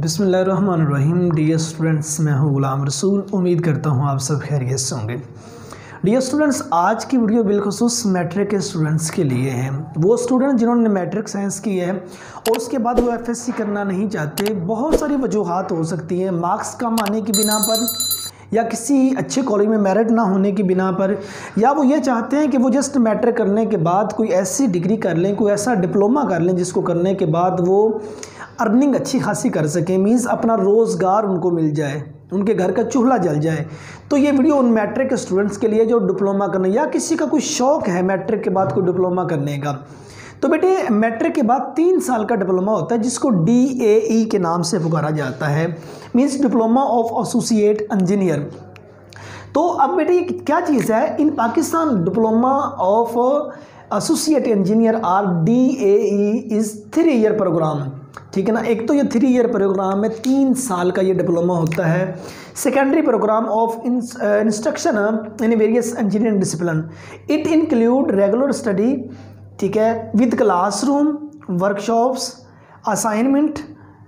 बिस्मिल्लाहिर्रहमानिर्रहीम। Dear students, मैं हूं गुलाम रसूल। उम्मीद करता हूं आप सब खैरियत से होंगे। डियर स्टूडेंट्स, आज की वीडियो बिलखुसूस मैट्रिक के स्टूडेंट्स के लिए है। वो स्टूडेंट जिन्होंने मैट्रिक साइंस की है और उसके बाद वो एफएससी करना नहीं चाहते। बहुत सारी वजूहात हो सकती हैं, मार्क्स कम आने की बिना पर, या किसी अच्छे कॉलेज में मेरिट ना होने की बिना पर, या वो ये चाहते हैं कि वो जस्ट मैट्रिक करने के बाद कोई ऐसी डिग्री कर लें, कोई ऐसा डिप्लोमा कर लें जिसको करने के बाद वो अर्निंग अच्छी खासी कर सकें, मीन्स अपना रोज़गार उनको मिल जाए, उनके घर का चूल्हा जल जाए। तो ये वीडियो उन मैट्रिक के स्टूडेंट्स के लिए जो डिप्लोमा करने या किसी का कोई शौक़ है मैट्रिक के बाद कोई डिप्लोमा करने का। तो बेटे, मैट्रिक के बाद 3 साल का डिप्लोमा होता है जिसको DAE के नाम से पुकारा जाता है, means diploma of associate engineer. तो अब बेटे ये क्या चीज़ है, in Pakistan diploma of associate engineer or DAE is 3 year programme. ठीक है ना। एक तो ये 3 ईयर प्रोग्राम है, 3 साल का ये डिप्लोमा होता है। Secondary programme of instruction in various engineering discipline. It include regular study, ठीक है, with classroom, workshops, assignment,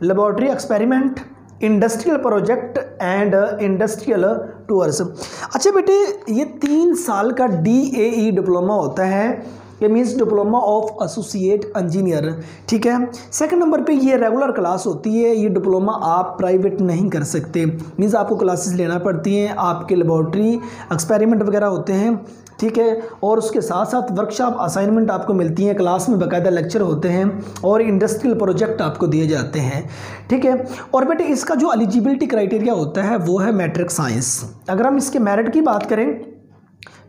laboratory experiment, industrial project and industrial tours. अच्छा बेटे, ये 3 साल का DAE डिप्लोमा होता है, ये means diploma of associate engineer. ठीक है। सेकंड नंबर पे ये रेगुलर क्लास होती है। ये डिप्लोमा आप प्राइवेट नहीं कर सकते, मीन्स आपको क्लासेस लेना पड़ती हैं, आपके लेबोरेटरी एक्सपेरिमेंट वगैरह होते हैं। ठीक है। और उसके साथ साथ वर्कशॉप, असाइनमेंट आपको मिलती हैं, क्लास में बाकायदा लेक्चर होते हैं और इंडस्ट्रियल प्रोजेक्ट आपको दिए जाते हैं। ठीक है। और बेटे, इसका जो एलिजिबिलिटी क्राइटेरिया होता है वो है मैट्रिक साइंस। अगर हम इसके मेरिट की बात करें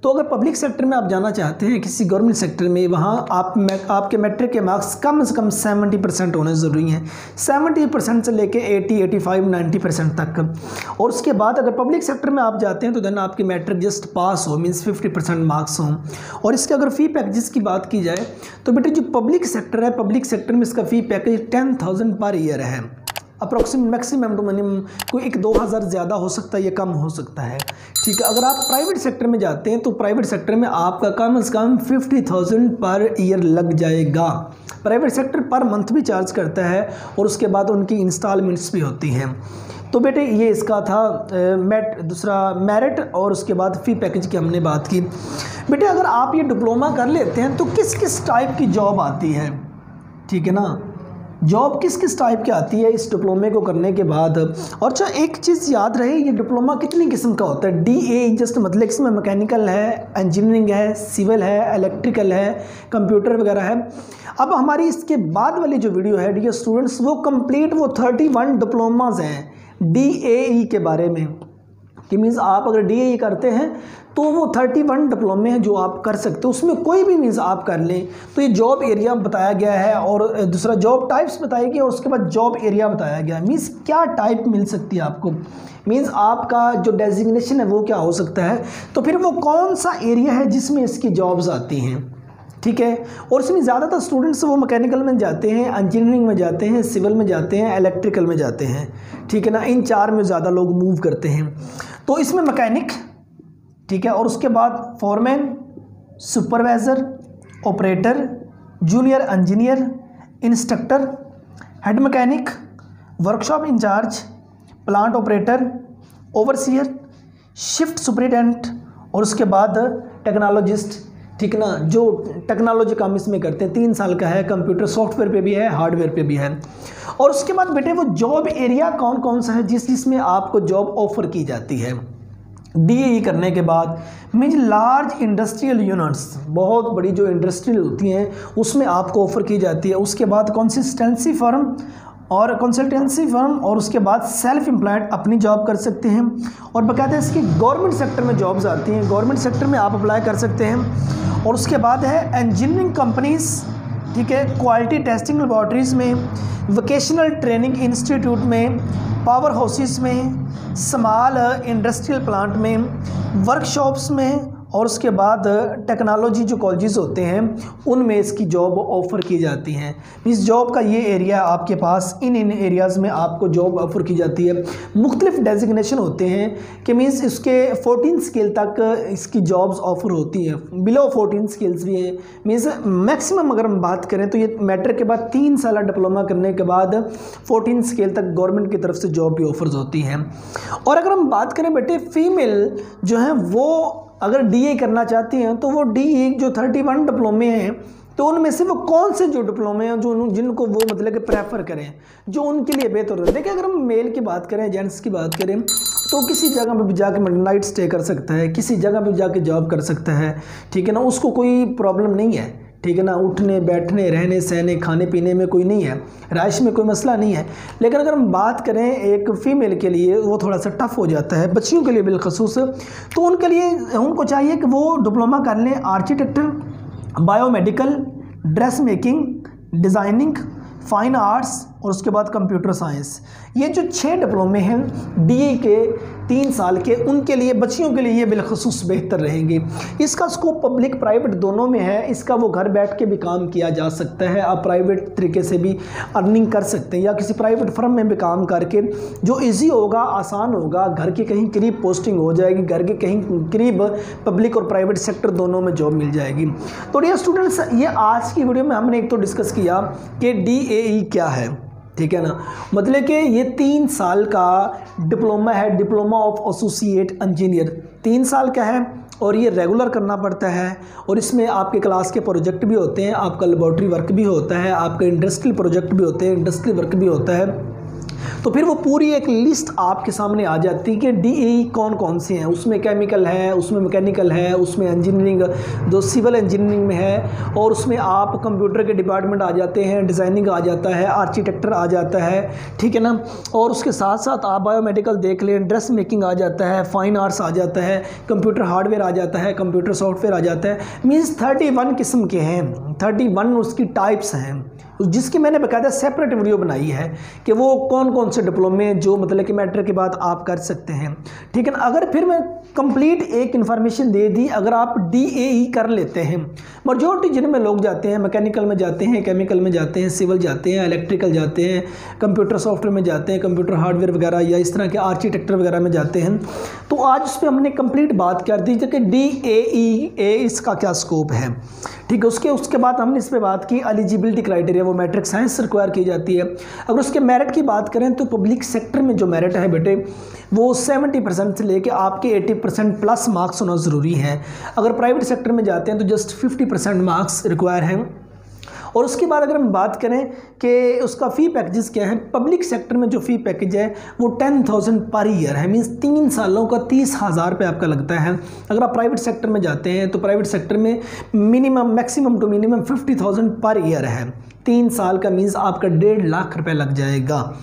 तो अगर पब्लिक सेक्टर में आप जाना चाहते हैं, किसी गवर्नमेंट सेक्टर में, वहाँ आपके मैट्रिक के मार्क्स कम से कम 70% होने ज़रूरी हैं। 70% से लेके 80, 85, 90% तक। और उसके बाद अगर पब्लिक सेक्टर में आप जाते हैं तो देन आपकी मैट्रिक जस्ट पास हो, मीन्स 50% मार्क्स हों। और इसके अगर फ़ी पैकेजेस की बात की जाए तो बेटे जो पब्लिक सेक्टर है, पब्लिक सेक्टर में इसका फ़ी पैकेज 10,000 पर ईयर है, अप्रोक्सीमेट, मैक्सिमम टू मिनिमम। कोई 1-2 हज़ार ज़्यादा हो सकता है, ये कम हो सकता है। ठीक है। अगर आप प्राइवेट सेक्टर में जाते हैं तो प्राइवेट सेक्टर में आपका कम से कम 50,000 पर ईयर लग जाएगा। प्राइवेट सेक्टर पर मंथ भी चार्ज करता है और उसके बाद उनकी इंस्टॉलमेंट्स भी होती हैं। तो बेटे ये इसका था दूसरा मेरिट और उसके बाद फ़ी पैकेज की हमने बात की। बेटे, अगर आप ये डिप्लोमा कर लेते हैं तो किस किस टाइप की जॉब आती है, ठीक है ना, जॉब किस किस टाइप की आती है इस डिप्लोमे को करने के बाद। और अच्छा, एक चीज़ याद रहे, ये डिप्लोमा कितनी किस्म का होता है। DAE जस्ट मतलब इसमें मैकेनिकल है, इंजीनियरिंग है, सिविल है, इलेक्ट्रिकल है, कंप्यूटर वगैरह है। अब हमारी इसके बाद वाली जो वीडियो है डियर स्टूडेंट्स, वो कंप्लीट वो 31 डिप्लोमाज हैं DAE के बारे में, कि मीन्स आप अगर DAE करते हैं तो वो 31 डिप्लोमे हैं जो आप कर सकते हो, उसमें कोई भी मीन्स आप कर लें। तो ये जॉब एरिया बताया गया है और दूसरा जॉब टाइप्स बताई गई और उसके बाद जॉब एरिया बताया गया है, मीन्स क्या टाइप मिल सकती है आपको, मीन्स आपका जो डेजिग्नेशन है वो क्या हो सकता है, तो फिर वो कौन सा एरिया है जिसमें इसकी जॉब्स आती हैं। ठीक है। और इसमें ज़्यादातर स्टूडेंट्स वो मैकेनिकल में जाते हैं, इंजीनियरिंग में जाते हैं, सिविल में जाते हैं, इलेक्ट्रिकल में जाते हैं। ठीक है ना। इन 4 में ज़्यादा लोग मूव करते हैं। तो इसमें मैकेनिक, ठीक है, और उसके बाद foreman, supervisor, operator, junior engineer, instructor, head mechanic, workshop in charge, plant operator, overseer, shift superintendent और उसके बाद टेक्नोलॉजिस्ट। ठीक ना, जो टेक्नोलॉजी काम इसमें करते हैं। 3 साल का है, कंप्यूटर सॉफ्टवेयर पे भी है, हार्डवेयर पे भी है। और उसके बाद बेटे वो जॉब एरिया कौन कौन सा है जिसमें आपको जॉब ऑफर की जाती है DAE करने के बाद, मीन्स लार्ज इंडस्ट्रियल यूनिट्स, बहुत बड़ी जो इंडस्ट्रियल होती हैं उसमें आपको ऑफर की जाती है। उसके बाद कंसल्टेंसी फर्म और उसके बाद सेल्फ एम्प्लॉयड अपनी जॉब कर सकते हैं। और बाकायदा इसकी गवर्नमेंट सेक्टर में जॉब्स आती हैं, गवर्नमेंट सेक्टर में आप अप्लाई कर सकते हैं। और उसके बाद है इंजीनियरिंग कंपनीज़, ठीक है, क्वालिटी टेस्टिंग लेबॉर्ट्रीज़ में, वोकेशनल ट्रेनिंग इंस्टीट्यूट में, पावर हाउसेस में, स्मॉल इंडस्ट्रियल प्लांट में, वर्कशॉप्स में और उसके बाद टेक्नोलॉजी जो कॉलेजेस होते हैं उनमें इसकी जॉब ऑफ़र की जाती हैं। इस जॉब का ये एरिया आपके पास इन एरियाज़ में आपको जॉब ऑफ़र की जाती है। मुख्तलिफ डेजिग्नेशन होते हैं कि मीन्स इसके 14 स्केल तक इसकी जॉब्स ऑफ़र होती हैं, बिलो 14 स्केल्स भी हैं। मीन्स मैक्सिमम अगर हम बात करें तो ये मैट्रिक के बाद 3 साल डिप्लोमा करने के बाद 14 स्केल तक गवर्नमेंट की तरफ से जॉब भी ऑफर्स होती हैं। और अगर हम बात करें बेटे फीमेल जो हैं वो अगर डीए करना चाहती हैं तो वो डीए जो 31 डिप्लोमे हैं तो उनमें से वो कौन से जो डिप्लोमे हैं जो जिनको वो मतलब कि प्रेफर करें जो उनके लिए बेहतर होता है। देखिए अगर हम मेल की बात करें, जेंट्स की बात करें तो किसी जगह पे भी जाके नाइट स्टे कर सकता है, किसी जगह पे जाके जॉब कर सकता है, ठीक है ना, उसको कोई प्रॉब्लम नहीं है, ठीक है ना, उठने बैठने रहने सहने खाने पीने में कोई नहीं है, राइश में कोई मसला नहीं है। लेकिन अगर हम बात करें एक फ़ीमेल के लिए वो थोड़ा सा टफ़ हो जाता है, बच्चियों के लिए बिलखसूस, तो उनके लिए उनको चाहिए कि वो डिप्लोमा कर लें architecture, biomedical, dress making, designing, fine arts और उसके बाद कंप्यूटर साइंस। ये जो 6 डिप्लोमे हैं डीए के 3 साल के, उनके लिए बच्चियों के लिए ये बिलखसूस बेहतर रहेंगे। इसका स्कोप पब्लिक प्राइवेट दोनों में है। इसका वो घर बैठ के भी काम किया जा सकता है, आप प्राइवेट तरीके से भी अर्निंग कर सकते हैं या किसी प्राइवेट फर्म में भी काम करके जो इजी होगा, आसान होगा, घर के कहीं करीब पोस्टिंग हो जाएगी, घर के कहीं करीब पब्लिक और प्राइवेट सेक्टर दोनों में जॉब मिल जाएगी। तो डियर स्टूडेंट्स, ये आज की वीडियो में हमने एक तो डिस्कस किया कि डीएई क्या है, ठीक है ना, मतलब कि ये 3 साल का डिप्लोमा है, डिप्लोमा ऑफ एसोसिएट इंजीनियर 3 साल का है और ये रेगुलर करना पड़ता है। और इसमें आपके क्लास के प्रोजेक्ट भी होते हैं, आपका लेबॉर्ट्री वर्क भी होता है, आपका इंडस्ट्रियल प्रोजेक्ट भी होते हैं, इंडस्ट्रियल वर्क भी होता है। तो फिर वो पूरी एक लिस्ट आपके सामने आ जाती है कि डीई कौन कौन से हैं। उसमें केमिकल है, उसमें मैकेनिकल है, उसमें इंजीनियरिंग जो सिविल इंजीनियरिंग में है, और उसमें आप कंप्यूटर के डिपार्टमेंट आ जाते हैं, डिज़ाइनिंग आ जाता है, आर्किटेक्चर आ जाता है, ठीक है ना, और उसके साथ साथ आप बायोमेडिकल देख लें, ड्रेस मेकिंग आ जाता है, फाइन आर्ट्स आ जाता है, कंप्यूटर हार्डवेयर आ जाता है, कंप्यूटर सॉफ्टवेयर आ जाता है। मीन्स 31 किस्म के हैं, 31 उसकी टाइप्स हैं, जिसकी मैंने बाकायदा सेपरेट वीडियो बनाई है कि वो कौन कौन से डिप्लोमे जो मतलब कि मैट्रिक के बाद आप कर सकते हैं, ठीक है ना। अगर फिर मैं कंप्लीट एक इन्फॉर्मेशन दे दी, अगर आप डीएई कर लेते हैं, मजॉरिटी जिनमें लोग जाते हैं, मैकेनिकल में जाते हैं, केमिकल में जाते हैं, सिविल जाते हैं, इलेक्ट्रिकल जाते हैं, कंप्यूटर सॉफ्टवेयर में जाते हैं, कंप्यूटर हार्डवेयर वगैरह या इस तरह के आर्किटेक्चर वगैरह में जाते हैं, तो आज उस पर हमने कंप्लीट बात कर दी कि डीएई इसका क्या स्कोप है, ठीक है। उसके बाद हमने इस पर बात की एलिजिबिलिटी क्राइटेरिया, वो मैट्रिक साइंस रिक्वायर की जाती है। अगर उसके मेरिट की बात करें तो पब्लिक सेक्टर में जो मेरिट है बेटे वो 70% से लेके आपके 80% प्लस मार्क्स होना ज़रूरी है। अगर प्राइवेट सेक्टर में जाते हैं तो जस्ट 50% मार्क्स रिक्वायर हैं। और उसके बाद अगर हम बात करें कि उसका फ़ी पैकेजेस क्या है, पब्लिक सेक्टर में जो फ़ी पैकेज है वो 10,000 पर ईयर है, मीन्स 3 सालों का 30,000 रुपये आपका लगता है। अगर आप प्राइवेट सेक्टर में जाते हैं तो प्राइवेट सेक्टर में minimum maximum to minimum 50,000 per year है, 3 साल का, मीन्स आपका 1.5 लाख रुपये लग जाएगा,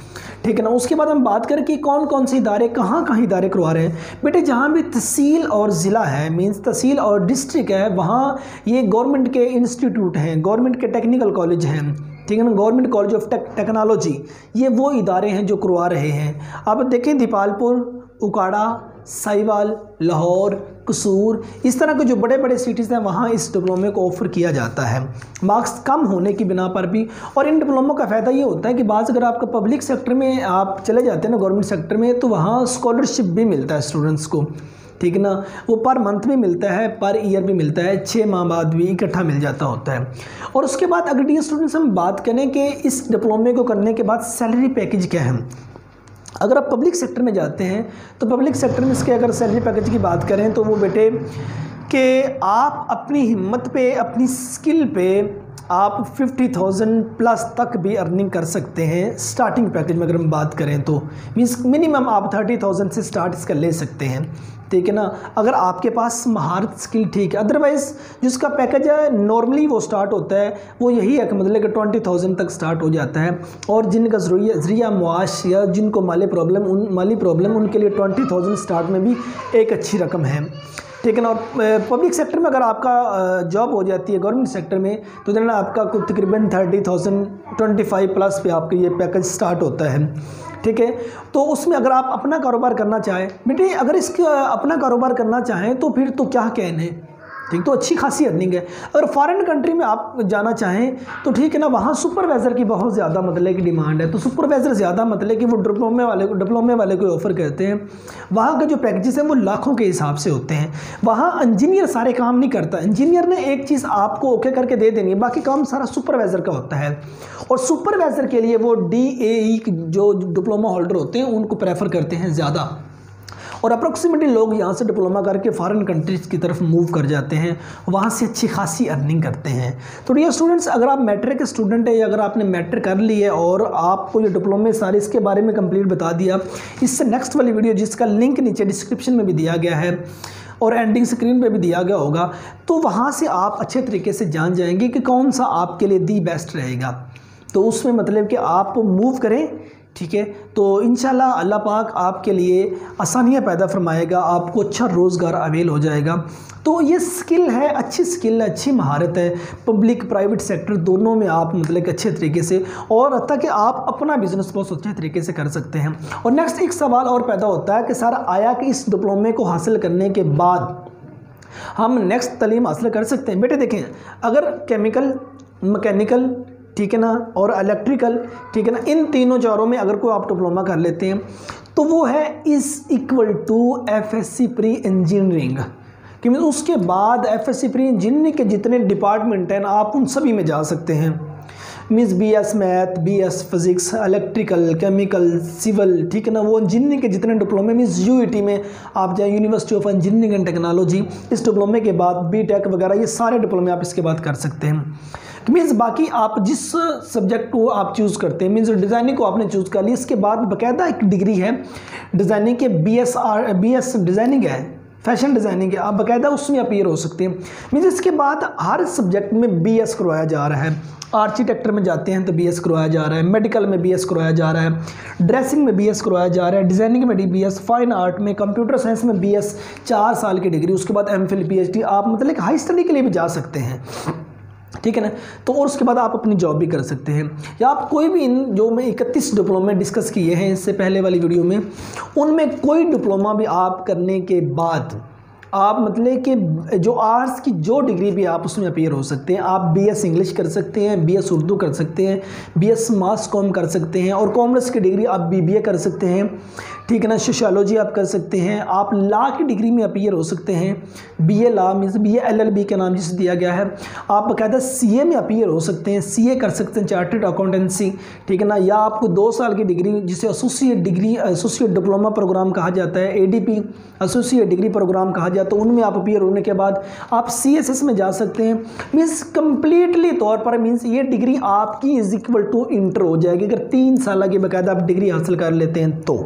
ठीक है ना। उसके बाद हम बात करें कि कौन कौन से इदारे कहाँ इदारे करवा रहे हैं बेटे, जहाँ भी तहसील और ज़िला है, मींस तहसील और डिस्ट्रिक्ट है, वहाँ ये गवर्नमेंट के इंस्टीट्यूट हैं, गवर्नमेंट के टेक्निकल कॉलेज हैं, ठीक है ना, गवर्नमेंट कॉलेज ऑफ टेक्नोलॉजी, ये वो इदारे हैं जो करवा रहे हैं। अब देखें दीपालपुर, उकाड़ा, साहिवाल, लाहौर, कसूर, इस तरह के जो बड़े बड़े सिटीज़ हैं वहाँ इस डिप्लोमे को ऑफ़र किया जाता है, मार्क्स कम होने की बिना पर भी। और इन डिप्लोमों का फ़ायदा ये होता है कि बाज़ अगर आपका पब्लिक सेक्टर में आप चले जाते हैं ना, गवर्नमेंट सेक्टर में, तो वहाँ स्कॉलरशिप भी मिलता है स्टूडेंट्स को, ठीक है ना, वो पर मंथ भी मिलता है, पर ईयर भी मिलता है, 6 माह बाद भी इकट्ठा मिल जाता होता है। और उसके बाद अगर डियर स्टूडेंट्स हम बात करें कि इस डिप्लोमे को करने के बाद सैलरी पैकेज क्या है, अगर आप पब्लिक सेक्टर में जाते हैं तो पब्लिक सेक्टर में इसके अगर सैलरी पैकेज की बात करें तो वो बेटे कि आप अपनी हिम्मत पे, अपनी स्किल पे आप 50,000 प्लस तक भी अर्निंग कर सकते हैं स्टार्टिंग पैकेज में। अगर हम बात करें तो मीन्स मिनिमम आप 30,000 से स्टार्ट इसका ले सकते हैं, ठीक है ना, अगर आपके पास महारत स्किल ठीक है। अदरवाइज़ जिसका पैकेज है नॉर्मली वो स्टार्ट होता है वो यही है कि मतलब कि 20,000 तक स्टार्ट हो जाता है। और जिनका ज़रिया मुआश या जिनको माली प्रॉब्लम उनके लिए 20,000 स्टार्ट में भी एक अच्छी रकम है, ठीक है ना। और पब्लिक सेक्टर में अगर आपका जॉब हो जाती है गवर्नमेंट सेक्टर में तो जो ना आपका तकरीबन 30,000 25 प्लस पे आपका ये पैकेज स्टार्ट होता है, ठीक है। तो उसमें अगर आप अपना कारोबार करना चाहें बेटे, अगर इसका अपना कारोबार करना चाहें तो फिर तो क्या कहने, ठीक, तो अच्छी खासी अर्निंग है। अगर फॉरेन कंट्री में आप जाना चाहें तो ठीक है ना, वहाँ सुपरवाइज़र की बहुत ज़्यादा मतलब की डिमांड है। तो सुपरवाइज़र ज़्यादा मतलब कि वो डिप्लोमे वाले को ऑफ़र करते हैं। वहाँ के जो पैकेजेस हैं वो लाखों के हिसाब से होते हैं। वहाँ इंजीनियर सारे काम नहीं करता, इंजीनियर ने एक चीज़ आपको ओके करके दे देनी है, बाकी काम सारा सुपरवाइज़र का होता है। और सुपरवाइज़र के लिए वो DAE जो डिप्लोमा होल्डर होते हैं उनको प्रेफर करते हैं ज़्यादा। और अप्रॉक्सीमेटली लोग यहाँ से डिप्लोमा करके फॉरेन कंट्रीज़ की तरफ मूव कर जाते हैं, वहाँ से अच्छी खासी अर्निंग करते हैं। तो डियर स्टूडेंट्स, अगर आप मैट्रिक के स्टूडेंट है या अगर आपने मैट्रिक कर ली है और आपको ये डिप्लोमे सारे इसके बारे में कंप्लीट बता दिया, इससे नेक्स्ट वाली वीडियो जिसका लिंक नीचे डिस्क्रिप्शन में भी दिया गया है और एंडिंग स्क्रीन पे भी दिया गया होगा, तो वहाँ से आप अच्छे तरीके से जान जाएंगे कि कौन सा आपके लिए दी बेस्ट रहेगा। तो उसमें मतलब कि आप मूव करें, ठीक है। तो इंशाल्लाह अल्लाह पाक आपके लिए आसानियाँ पैदा फरमाएगा, आपको अच्छा रोज़गार अवेल हो जाएगा। तो ये स्किल है, अच्छी स्किल है, अच्छी महारत है, पब्लिक प्राइवेट सेक्टर दोनों में आप मतलब कि अच्छे तरीके से, और ताकि आप अपना बिजनेस बहुत अच्छे तरीके से कर सकते हैं। और नेक्स्ट एक सवाल और पैदा होता है कि सर आया कि इस डिप्लोमे को हासिल करने के बाद हम नेक्स्ट तालीम हासिल कर सकते हैं। बेटे देखें, अगर केमिकल, मैकेनिकल, ठीक है ना, और इलेक्ट्रिकल, ठीक है ना, इन तीनों चारों में अगर कोई आप डिप्लोमा कर लेते हैं तो वो है = FSC प्री इंजीनियरिंग, कि उसके बाद FSC प्री इंजीनियरिंग के जितने डिपार्टमेंट हैं आप उन सभी में जा सकते हैं। Means BS math, BS physics, electrical, chemical, civil, ठीक है ना, वो इंजीनियरिंग के जितने डिप्लोमे, मीन्स UET में आप जाए, university of engineering and technology, इस डिप्लोमे के बाद BTech वगैरह ये सारे डिप्लोमे आप इसके बाद कर सकते हैं। मीन्स बाकी आप जिस सब्जेक्ट को आप चूज़ करते हैं, मीन्स डिज़ाइनिंग को आपने चूज़ कर लिया, इसके बाद बाकायदा एक डिग्री है डिज़ाइनिंग के, BS डिज़ाइनिंग है, फैशन डिज़ाइनिंग है, आप बाकायदा उसमें अपीयर हो सकते हैं। मीन्स इसके बाद हर सब्जेक्ट में BS करवाया जा रहा है। आर्किटेक्चर में जाते हैं तो BS करवाया जा रहा है, मेडिकल में BS करवाया जा रहा है, ड्रेसिंग में BS करवाया जा रहा है, डिज़ाइनिंग में BS, फाइन आर्ट में, कंप्यूटर साइंस में BS 4 साल की डिग्री, उसके बाद MPhil PhD आप मतलब हाई स्टडी के लिए भी जा सकते हैं, ठीक है ना। तो और उसके बाद आप अपनी जॉब भी कर सकते हैं, या आप कोई भी इन जो मैं 31 डिप्लोमे डिस्कस किए हैं इससे पहले वाली वीडियो में, उनमें कोई डिप्लोमा भी आप करने के बाद आप मतलब कि जो आर्ट्स की जो डिग्री भी आप उसमें अपीयर हो सकते हैं। आप BS इंग्लिश कर सकते हैं, BS उर्दू कर सकते हैं, BS मास कॉम कर सकते हैं, और कॉमर्स की डिग्री आप BBA कर सकते हैं, ठीक है ना। सोशियोलॉजी आप कर सकते हैं, आप लॉ की डिग्री में अपीयर हो सकते हैं, BA law means BA LLB के नाम जिसे दिया गया है। आप बाकायदा CA में अपीयर हो सकते हैं, CA कर सकते हैं, चार्टर्ड अकाउंटेंसी, ठीक है ना। या आपको 2 साल की डिग्री जिसे एसोसिएट डिप्लोमा प्रोग्राम कहा जाता है, ADP एसोसिएट डिग्री प्रोग्राम कहा जाता है, तो उनमें आप अपीयर होने के बाद आप CSS में जा सकते हैं। मीन्स कम्प्लीटली तौर पर मीन्स ये डिग्री आपकी = इंटर हो जाएगी अगर 3 साल की बाकायदा आप डिग्री हासिल कर लेते हैं तो,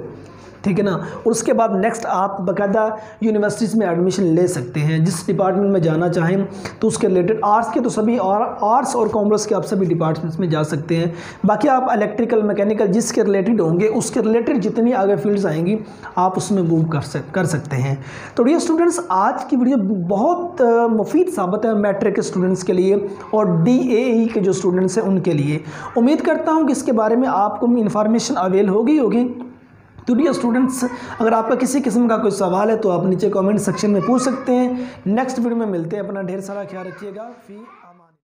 ठीक है ना। और उसके बाद नेक्स्ट आप बाकायदा यूनिवर्सिटीज़ में एडमिशन ले सकते हैं, जिस डिपार्टमेंट में जाना चाहें तो उसके रिलेटेड, आर्ट्स के तो सभी, और आर्ट्स और कॉमर्स के आप सभी डिपार्टमेंट्स में जा सकते हैं। बाकी आप इलेक्ट्रिकल, मैकेनिकल जिसके रिलेटेड होंगे उसके रिलेटेड जितनी आगे फील्ड्स आएंगी आप उसमें मूव कर सकते हैं। तो डियर स्टूडेंट्स, आज की वीडियो बहुत मुफीद साबित है मैट्रिक के स्टूडेंट्स के लिए और DAE के जो स्टूडेंट्स हैं उनके लिए। उम्मीद करता हूँ कि इसके बारे में आपको इन्फॉर्मेशन अवेल होगी। तो डियर स्टूडेंट्स, अगर आपका किसी किस्म का कोई सवाल है तो आप नीचे कमेंट सेक्शन में पूछ सकते हैं। नेक्स्ट वीडियो में मिलते हैं, अपना ढेर सारा ख्याल रखिएगा।